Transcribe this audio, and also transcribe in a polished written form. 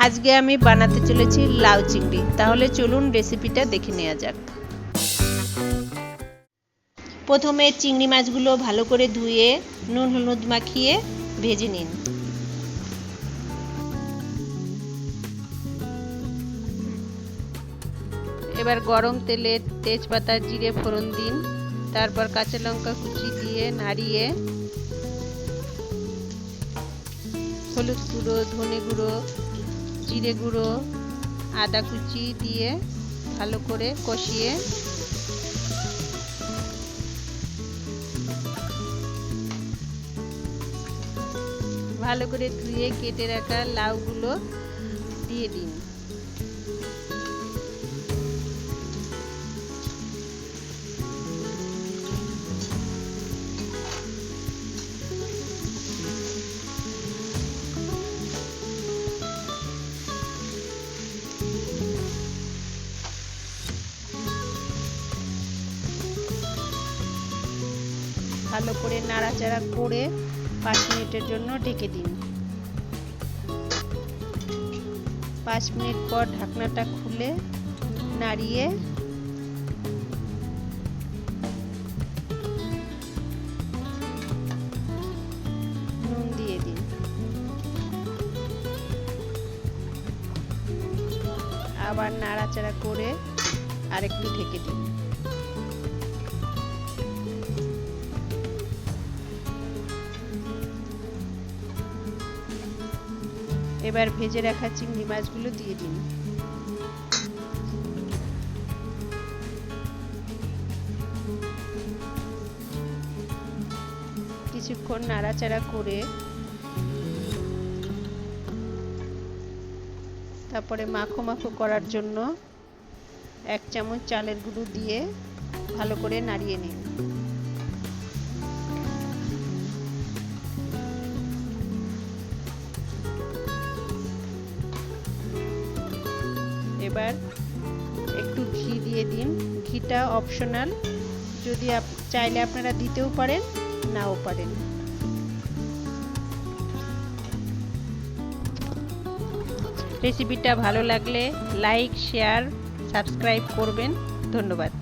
আজকে আমি বানাতে চলেছি লাউ চিংড়ি। তাহলে চলুন রেসিপিটা দেখে নেওয়া যাক। প্রথমে চিংড়ি মাছগুলো ভালো করে ধুয়ে নুন হলুদ মাখিয়ে ভেজে নিন। এবার গরম তেলে তেজপাতা জিরে ফোড়ন দিন, তারপর কাঁচা লঙ্কা কুচি দিয়ে নাড়িয়ে হলুদ গুঁড়ো, ধনে গুঁড়ো, জিরে গুঁড়ো, আদা কুচি দিয়ে ভালো করে কষিয়ে ভালো করে ধুয়ে কেটে রাখা লাউগুলো দিয়ে দিন। ভালো করে নাড়াচাড়া করে 5 মিনিটের জন্য ঢেকে দিন। 5 মিনিট পর ঢাকনাটা খুলে নাড়িয়ে নুন দিয়ে দিন। আবার নাড়াচাড়া করে আরেকটু ঢেকে দিন। এবার ভেজে রাখা চিংড়ি মাছগুলো দিয়ে দিন। কিছুক্ষণ নাড়াচাড়া করে তারপরে মাখো মাখো করার জন্য 1 চামচ চালের গুঁড়ো দিয়ে ভালো করে নাড়িয়ে নিন। এবার একটু ঘি দিয়ে দিন। ঘিটা অপশনাল, যদি চাইলে আপনারা দিতেও পারেন, নাও পারেন। রেসিপিটা ভালো লাগলে লাইক, শেয়ার, সাবস্ক্রাইব করবেন। ধন্যবাদ।